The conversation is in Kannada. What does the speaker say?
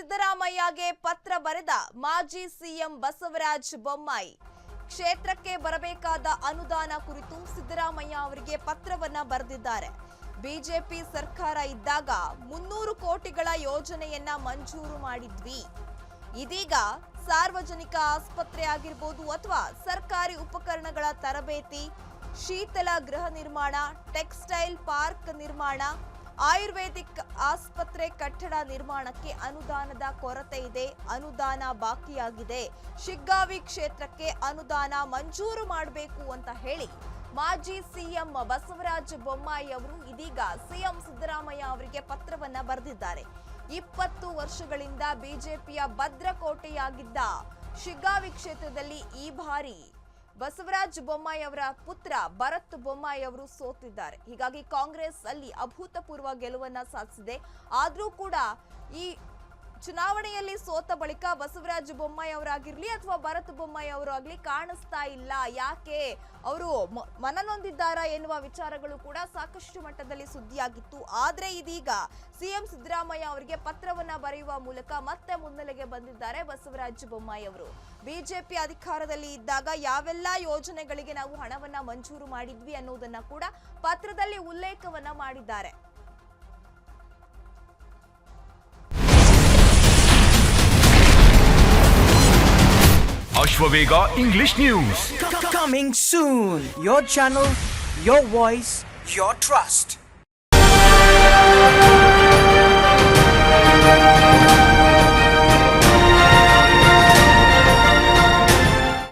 ಸಿದ್ದರಾಮಯ್ಯಗೆ ಪತ್ರ ಬರೆದ ಮಾಜಿ ಸಿಎಂ ಬಸವರಾಜ ಬೊಮ್ಮಾಯಿ ಕ್ಷೇತ್ರಕ್ಕೆ ಬರಬೇಕಾದ ಅನುದಾನ ಕುರಿತು ಸಿದ್ದರಾಮಯ್ಯ ಅವರಿಗೆ ಪತ್ರವನ್ನ ಬರೆದಿದ್ದಾರೆ. ಬಿಜೆಪಿ ಸರ್ಕಾರ ಇದ್ದಾಗ 300 ಕೋಟಿಗಳ ಯೋಜನೆಯನ್ನ ಮಂಜೂರು ಮಾಡಿದ್ವಿ. ಇದೀಗ ಸಾರ್ವಜನಿಕ ಆಸ್ಪತ್ರೆ ಆಗಿರಬಹುದು ಅಥವಾ ಸರ್ಕಾರಿ ಉಪಕರಣಗಳ ತರಬೇತಿ, ಶೀತಲ ಗೃಹ ನಿರ್ಮಾಣ, ಟೆಕ್ಸ್ಟೈಲ್ ಪಾರ್ಕ್ ನಿರ್ಮಾಣ, ಆಯುರ್ವೇದಿಕ್ ಆಸ್ಪತ್ರೆ ಕಟ್ಟಡ ನಿರ್ಮಾಣಕ್ಕೆ ಅನುದಾನದ ಕೊರತೆ ಇದೆ. ಅನುದಾನ ಬಾಕಿಯಾಗಿದೆ. ಶಿಗ್ಗಾವಿ ಕ್ಷೇತ್ರಕ್ಕೆ ಅನುದಾನ ಮಂಜೂರು ಮಾಡಬೇಕು ಅಂತ ಹೇಳಿ ಮಾಜಿ ಸಿಎಂ ಬಸವರಾಜ ಬೊಮ್ಮಾಯಿ ಅವರು ಇದೀಗ ಸಿಎಂ ಸಿದ್ದರಾಮಯ್ಯ ಅವರಿಗೆ ಪತ್ರವನ್ನ ಬರೆದಿದ್ದಾರೆ. 20 ವರ್ಷಗಳಿಂದ ಬಿಜೆಪಿಯ ಭದ್ರಕೋಟೆಯಾಗಿದ್ದ ಶಿಗ್ಗಾವಿ ಕ್ಷೇತ್ರದಲ್ಲಿ ಈ ಬಾರಿ ಬಸವರಾಜ ಬೊಮ್ಮಾಯಿ ಅವರ ಪುತ್ರ ಭರತ್ ಬೊಮ್ಮಾಯಿ ಅವರು ಸೋತಿದ್ದಾರೆ. ಹೀಗಾಗಿ ಕಾಂಗ್ರೆಸ್ ಅಲ್ಲಿ ಅಭೂತಪೂರ್ವ ಗೆಲುವನ್ನ ಸಾಧಿಸಿದೆ. ಆದ್ರೂ ಕೂಡ ಈ ಚುನಾವಣೆಯಲ್ಲಿ ಸೋತ ಬಳಿಕ ಬಸವರಾಜ ಬೊಮ್ಮಾಯಿ ಅವರಾಗಿರ್ಲಿ ಅಥವಾ ಭರತ್ ಬೊಮ್ಮಾಯಿ ಅವರಾಗ್ಲಿ ಕಾಣಿಸ್ತಾ ಇಲ್ಲ. ಯಾಕೆ ಅವರು ಮನನೊಂದಿದ್ದಾರಾ ಎನ್ನುವ ವಿಚಾರಗಳು ಕೂಡ ಸಾಕಷ್ಟು ಮಟ್ಟದಲ್ಲಿ ಸುದ್ದಿಯಾಗಿತ್ತು. ಆದ್ರೆ ಇದೀಗ ಸಿಎಂ ಸಿದ್ದರಾಮಯ್ಯ ಅವರಿಗೆ ಪತ್ರವನ್ನ ಬರೆಯುವ ಮೂಲಕ ಮತ್ತೆ ಮುನ್ನೆಲೆಗೆ ಬಂದಿದ್ದಾರೆ ಬಸವರಾಜ ಬೊಮ್ಮಾಯಿ ಅವರು. ಬಿಜೆಪಿ ಅಧಿಕಾರದಲ್ಲಿ ಇದ್ದಾಗ ಯಾವೆಲ್ಲ ಯೋಜನೆಗಳಿಗೆ ನಾವು ಹಣವನ್ನ ಮಂಜೂರು ಮಾಡಿದ್ವಿ ಅನ್ನೋದನ್ನ ಕೂಡ ಪತ್ರದಲ್ಲಿ ಉಲ್ಲೇಖವನ್ನ ಮಾಡಿದ್ದಾರೆ. Ashwavega English News. Coming soon. Your channel, your voice, your trust.